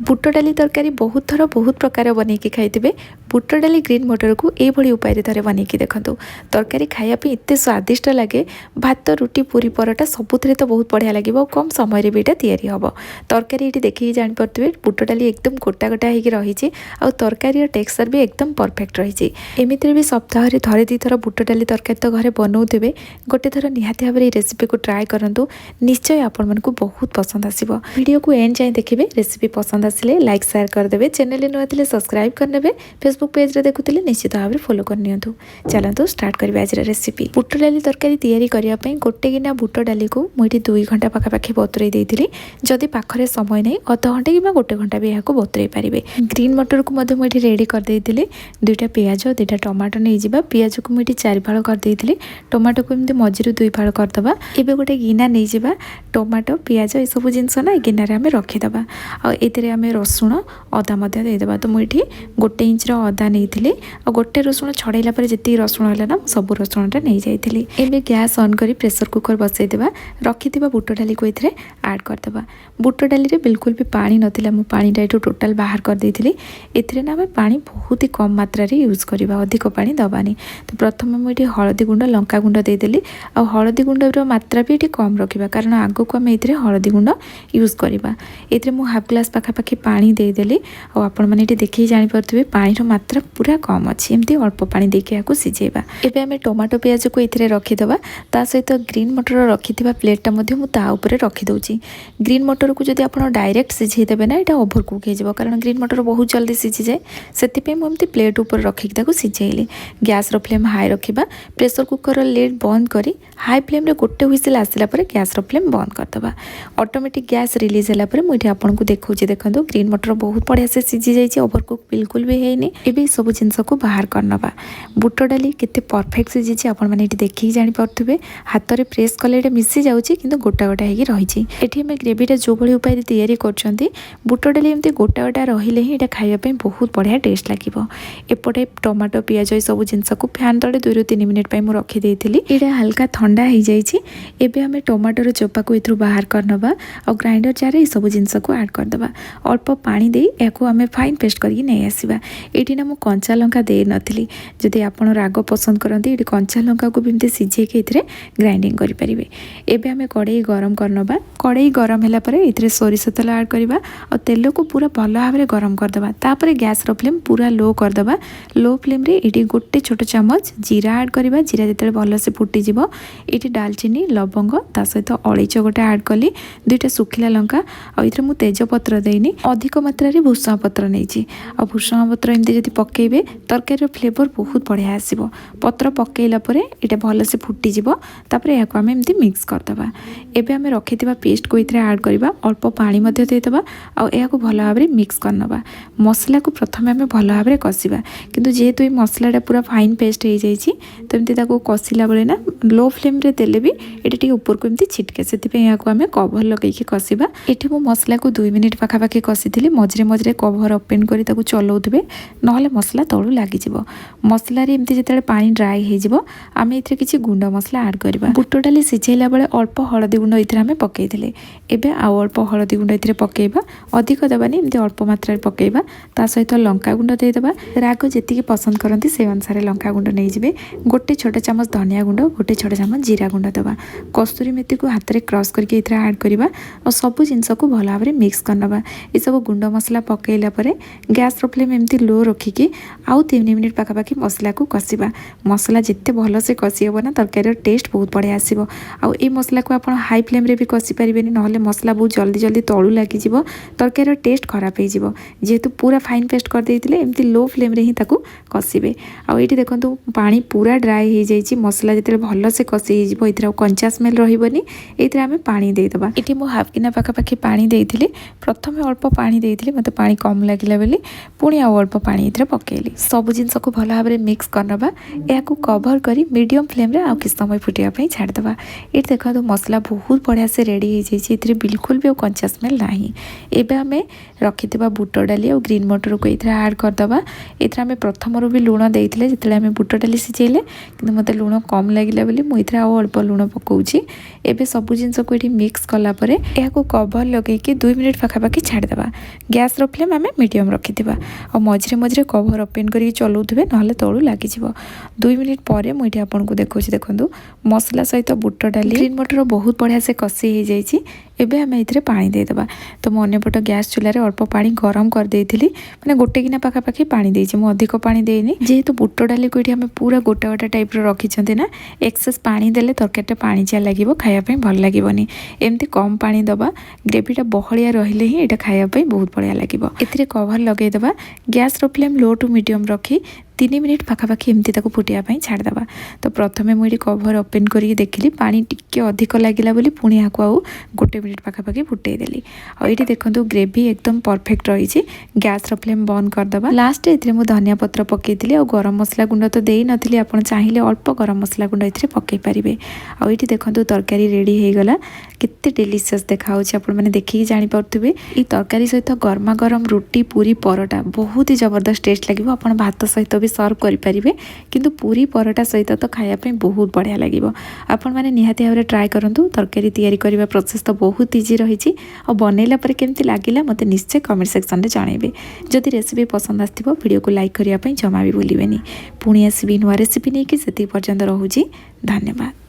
बुट डाली तरकारी बहुत थर बहुत प्रकार बनैकी खाइबे। बुट डाली ग्रीन मटर को यही उपाय थे बनैकी देखूँ तरकारी खायापी एत स्वादिष्ट लगे। भात रुटी पूरी परोटा सबुथ तो बहुत बढ़िया लगे और कम समय भी तैयारी हम। तरकारी ये देखिए जापे बुट डाली एकदम गोटा गोटा होगी रही आ तरकारी टेक्सचर भी एकदम परफेक्ट रही। एमती भी सप्ताह थे दी थर बुट डाली तरकारी तो घरे बनाऊे गोटे थर निहाती भाव रेसिपी को ट्राए करूँ निश्चय आपण मानक बहुत पसंद आसो। वीडियो को एंड जाए देखिए रेसिपी पसंद आसिले लाइक शेयर करदे चैनल नुआ थे सब्सक्राइब करने फेसबुक पेज रे देखुले निश्चित भाव में फॉलो करनी। चलतु स्टार्ट करिबा आज रेसिपी। बुट डाली तरकारी तैयारी करिया पई गोटे गिना बुट डाली को मुझे 2 घंटा पाखापाखि बतुरई देइथिली। जदि पाखरे समय नहीं अध घंटे कि गोटे घंटा भी यहाँ बतुरई पारे। ग्रीन मटर को मुझे रेडी कर देइथिली। 2टा पियाज 2टा टमाटो नहीं जावा। पियाज को मुझे 4 फाड़ कर देइथिली। टमाटो को एमती मझिरु 2 फाड़ करदबा। एबे गोटे गिना नहीं जावा टमाटो पियाज ये सब जिनस ना गिनारे आम रखीदबा। आते आम रसुण अदा देदेबा। तो मुझे गोटे इंच अदा नहीं और गोटे रसुण छड़ाइला जी रसुण है ना सब रसुणटा नहीं जाइली। एबे गैस ऑन करी प्रेशर कुकर बसईदेवा। रखिथिबा बुट डाली को ये ऐड करदेबा। बुट डाली रे बिल्कुल भी पानी नथिला मु पानीटा एठू टोटाल बाहर कर देइथिली। एथिरे ना आम पानी बहुत ही कम मात्रा रे यूज करबा अधिक पानी दबानी। तो प्रथम मुझे हलदी गुंड लंका गुंड देदेली आ हलदी गुंडर मात्रा भी ये कम रखा कारण आग को आम ये हलदी गुंड यूज करवा। ये मुझे हाफ ग्लास पाखापाखि पानी देदेली आपण मैंने देखिए जापे पानी मात्रा पूरा कम अच्छी एमती अल्प पानी देके या सिझेबा। एबे आम टमाटो पियाज को ये रखीदबा। ता सहित ग्रीन मटर रखिथिबा प्लेटा मुझे रखीदे। ग्रीन मटर को जब आप डायरेक्ट सिझेदेवे ना यहाँ ओभर कुक हो कारण ग्रीन मटर बहुत जल्दी सिझी जाए से मुझे प्लेट उपर रखिक सिझेली। गैस फ्लेम हाई रखा। प्रेशर कुकर लिड बंद करी हाई फ्लेम रे गोटे हुइसिल आसिला परे गैस फ्लेम बंद करदबा। ऑटोमेटिक गैस रिलीज होला परे मुझे आपको देखुची देखो ग्रीन मटर बहुत बढ़िया से सिझी जाइए ओभर कुक बिल्कुल भी है। एबे सब जिनस को बाहर करनबा। बुट डाली केते परफेक्ट सिझी आपण माने देखिए जापे हाथ में प्रेस कले मिसी जाऊँगी कि गोटा गोटा होगी रही। ये आम ग्रेवीटा जो भाई उपाय तैयारी कर बुट डाली एमती गोटा गोटा रही ही खायापी बहुत बढ़िया टेस्ट लगे। एपटे टमाटो पियाज ये सब जिनस को फैन तले 2 ରୁ 3 मिनिट मुझे रखीदेली। ये हल्का ठंडा हो जाए। आम टमाटर चोपा को ये बाहर करनबा और ग्राइंडर जार ये सब जिनस को ऐड करदबा। अल्प पानी दे या आम फाइन पेस्ट करके नहीं आसवा। ये ना मुझे कंचा लंका दे नी जदि आप राग पसंद करते ये कंचा लंका को भी सिझे के ग्राइंडिंग करेंगे। एबे आम कड़े गरम करनबा। कड़े गरम है ये सोरिष तेल ऐड करवा और तेल को पूरा भल भाव में गरम करदबा। तापर गैस फ्लेम पूरा लो करदबा। लो फ्लेम रे ये गोटे छोट चामच जीरा ऐड करवा। जीरा जिते भल से फुटीज ये दालचीनी लवंग ता सहित अलैच गोटे ऐड कली 2टा सुखिला लंका और ये तेजपत्र देनी अधिक मात्रा रे भूषण पत्र नहीं और भूषण पत्र एमती जब पकेबे तरकारी फ्लेवर बहुत बढ़िया आसो। पत्र पकेला ये भल से फुटीज या आम एमती मिक्स करदबा। एबे आम रखिथिबा पेस्ट को ये ऐड करवा। अल्प पानी देदेबा और यह भल भाव में मिक्स करनबा। मसला को प्रथम आम भल भाव में कषा किंतु जेहेतु ये मसलाटा पूरा फाइन पेस्ट हो जाए तो एमती कषिला बेले ना लो फ्लेम रे देले भी ये ऊपर को एमती छिटके से आम कभर लगे कषा। ये मसला को 2 मिनिट पाखापाखि कषी मझे मझे कभर ओपेन कर चलाउे ना मसला तलू लगी। मसला एमती जो पानी ड्राए हो आम ये किसी गुंड मसला ऐड करवा। बुट डाली सिझेला बेले अल्प हलदी गुंड ये आम पकईले। एबे आउ अल्प हलदी गुंड ये पकेबा अधिक देवानी एमती अल्प मात्रा पकेबा। ता सहित लंका गुंड देदेबा। राग जी पसंद करती से अनुसार लंका गुंड नहीं जाए। गोटे छोट चामच धनिया गुंड गोटे छोट चामच जीरा गुंड देवा। कस्तूरी मेथी को हाथ में क्रश करके ऐड करवा और सब जिनस को भल भाव में मिक्स करनबा। ये सब गुंड मसला पकेला गैस फ्लेम एमती लो रखिकी आउ 3 मिनिट पाखापाखि मसला को कषा। मसला जिते भल से कषि हे ना तरकारी टेस्ट बहुत बढ़िया आसो। आउ ये मसला को आप हाई फ्लेम रे भी कषि पारे ना मसला बहुत जल्दी जल्दी तलू लगी तरकारी टेस्ट खराब हो जेहेतु पूरा फाइन पेस्ट कर देइतिले एमती लो फ्लेम रे ही ताकू कषिबे। आउ ये देखो पानी पूरा ड्राए हो जाए। मसला जिते भल से कषि हो कंचा स्मेल रही ये आम पानी देदेबा। ये मुझे हाफ गिना पाखापाखि पानी देइतिले। प्रथम अल्प पानी देइतिले मते पानी कम लगिला बेली पुणी आउ अल्प पानी ये पकेली। सब जिनस को भल भाव में मिक्स करनबा। या कभर करी मीडियम फ्लेम रे आउ किछ समय फुटिया छाड़देबा। ये देखो मसला बहुत बढ़िया से रेडी हो जाए। बिल्कुल भी कंचा स्मेल ना। एबे आम रखिथिबा बुट डाली और ग्रीन मटर को ये ऐड करदबा। ये आम प्रथम भी लुण देइतिले जिते आम बुट डाली सिझेले कि मत लुण कम लगिला बोली मुझे आउ अल्प लुण पकाउछि। एबे सब जिनस को ये मिक्स कला परे या कभर लगे 2 मिनिट पाखापाखि छाड़देबा। छाड़देवा। गैस फ्लेम आम मीडियम रखिथिबा और मझे मझे कवर ओपन करके चलाउथिबे नहले तळु लागि जिवो। 2 मिनिट पर मुझे आपको देखुची देखंतु मसला सहित बुट डाली ग्रीन मटर बहुत बढ़िया से कषि हो जाइए। एबे आम ये पानी देदेबा। तो मु अन्यपट गैस चूल्हे अल्प पानी गरम कर देइथिली माने गोटे गिना पाखापाखि पानी देइछि मु अधिक पानी देइनि जेहेतु बुट डाली को आम पूरा गोटा गोटा टाइप रखिछंती ना एक्सेस पानी देले तरकारीटा पानीचिया लागिवो खाया पई भल लागिवनी। एमती कम पानी दबा ग्रेवीटा बहलिया रहिले ही एटा खाया पई बहुत बढ़िया लागिवो। एथिरे कवर लगेई दबा गैस रो फ्लेम लो टू मीडियम रखी 3 मिनिट पाखापाखि एमती ताको फुटिया छाड़देवा। तो प्रथमे मुझे कवर ओपन करके देखिली पानी टिके अधिक लगिला बोली पुणी यहाँ आउ गोटे मिनिट पाखापाखि फुटई देली। और ये देखो ग्रेवी एकदम परफेक्ट रही। गैस फ्लेम बंद करदे। लास्ट ए धनिया पत्र पकई और गरम मसला गुंड तो दे नी आप चाहिए अल्प गरम मसला गुंड ये पकई पारे। और ये देखो तरकारी रेडी हो गला केते डिलीशियस देखा मैंने देखिए जानीपे। ये तरकारी सहित गरमा गरम रुटी पूरी परोटा बहुत ही जबरदस्त टेस्ट लगे। आप भात सहित भी सर्व करें किंतु पूरी परोटा सहित तो खायापी बहुत बढ़िया लगे। आपण मैंने निहाती भाव ट्राए करूँ। तरकारी तैयारी करने प्रोसेस तो बहुत इजी रही और बनैला पर केमती लगिला मत निश्चय कमेंट सेक्शन में जनइबे। जदि रेसिपी पसंद आसथिबो वीडियो को लाइक करने जमा भी भूलिबेनी। पुणी आसबि नुआ रेसिपी नहीं कि से पर्यंत रोची। धन्यवाद।